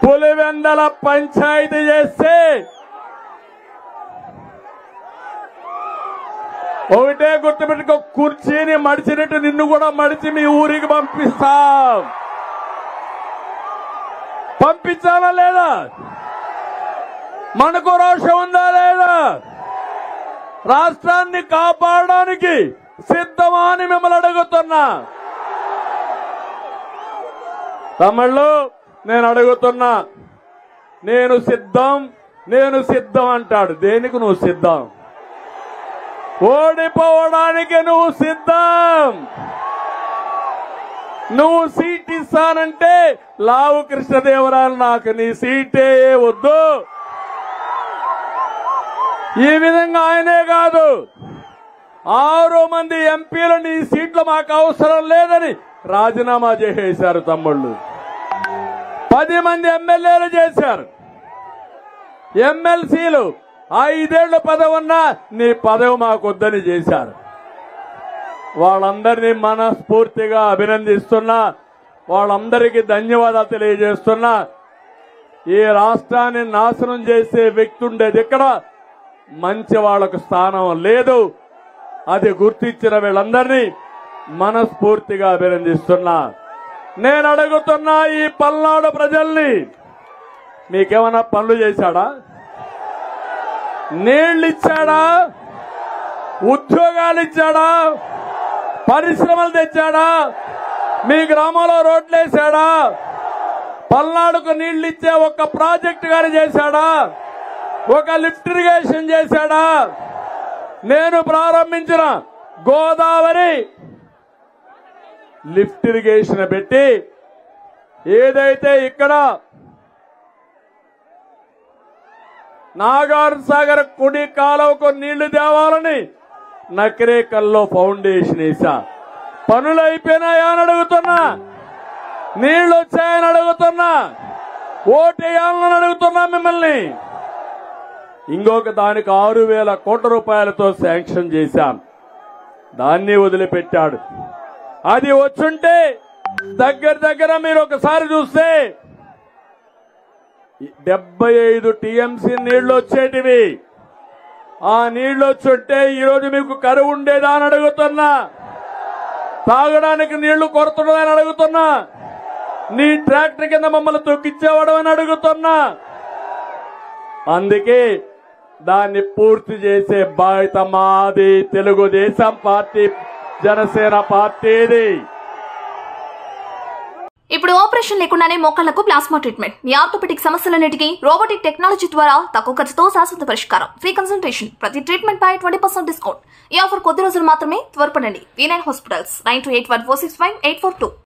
పులివెందల పంచాయతీ చేస్తే ఒకటే గుర్తుపెట్టుకో, కుర్చీని మడిచినట్టు నిన్ను కూడా మడిచి మీ ఊరికి పంపిస్తాం. పంపించాలా లేదా? మనకు రోషం ఉందా లేదా? రాష్ట్రాన్ని కాపాడడానికి సిద్ధమా అని మిమ్మల్ని అడుగుతున్నా. తమిళ్ళు నేను అడుగుతున్నా, నేను సిద్ధం అంటాడు. దేనికి నువ్వు సిద్ధం? ఓడిపోవడానికి నువ్వు సిద్ధం. నువ్వు సీట్ ఇస్తానంటే లావు కృష్ణదేవరాయలు నాకు నీ సీటే వద్దు. ఈ విధంగా ఆయనే కాదు 6 మంది ఎంపీలు నీ సీట్లు మాకు అవసరం లేదని రాజీనామా చేసేశారు తమ్ముళ్ళు. 10 మంది ఎమ్మెల్యేలు చేశారు. ఎమ్మెల్సీలు 5 ఏళ్ల పదవి ఉన్నా నీ పదవి మాకొద్దని చేశారు. వాళ్ళందరినీ మనస్ఫూర్తిగా అభినందిస్తున్నా, వాళ్ళందరికీ ధన్యవాదాలు తెలియజేస్తున్నా. ఈ రాష్ట్రాన్ని నాశనం చేసే వ్యక్తి ఉండేది ఇక్కడ, మంచి వాళ్లకు స్థానం లేదు. అది గుర్తించిన వీళ్ళందరినీ మనస్ఫూర్తిగా అభినందిస్తున్నా. నేను అడుగుతున్నా ఈ పల్నాడు ప్రజల్ని, మీకేమన్నా పనులు చేశాడా? నీళ్లు ఇచ్చాడా? ఉద్యోగాలు ఇచ్చాడా? పరిశ్రమలు తెచ్చాడా? మీ గ్రామంలో రోడ్లు వేశాడా? పల్నాడుకు నీళ్లు ఇచ్చే ఒక ప్రాజెక్టు గాని చేశాడా? ఒక లిఫ్ట్ ఇరిగేషన్ చేశాడా? నేను ప్రారంభించిన గోదావరి లిఫ్ట్ ఇరిగేషన్ పెట్టి ఏదైతే ఇక్కడ నాగార్జున సాగర్ కుడి కాలువకు నీళ్లు తేవాలని నకిరేకల్లో ఫౌండేషన్ వేసా. పనులు అయిపోయినాయా అని అడుగుతున్నా, నీళ్లు వచ్చాయని అడుగుతున్నా, ఓటేయాలని అడుగుతున్నా మిమ్మల్ని. ఇంకొక దానికి 6,000 కోట్ల రూపాయలతో శాంక్షన్ చేశాం. దాన్ని వదిలిపెట్టాడు. అది వచ్చుంటే దగ్గర మీరు ఒకసారి చూస్తే 75 టీఎంసీ నీళ్లు వచ్చేటివి. ఆ నీళ్లు వచ్చుంటే ఈరోజు మీకు కరువు ఉండేదా అని అడుగుతున్నా. తాగడానికి నీళ్లు కొరతుండదని అడుగుతున్నా. నీ ట్రాక్టర్ కింద మమ్మల్ని తొక్కిచ్చేవాడు అని అడుగుతున్నా. అందుకే దాన్ని పూర్తి చేసే బాధ్యత మాది. తెలుగుదేశం పార్టీ, జనసేన పార్టీది. ఇప్పుడు ఆపరేషన్ లేకుండానే మోకాళ్లకు ప్లాస్మా ట్రీట్మెంట్. మీ ఆర్థోపెడిక్ సమస్యలన్నిటికీ రోబోటిక్ టెక్నాలజీ ద్వారా తక్కువ ఖర్చుతో శాశ్వత పరిష్కారం. Free consultation. ప్రతి ట్రీట్మెంట్ పై 20% డిస్కౌంట్. ఈ ఆఫర్ కొద్ది రోజులు మాత్రమే. త్వరపడండి. V9 hospitals 9281465842.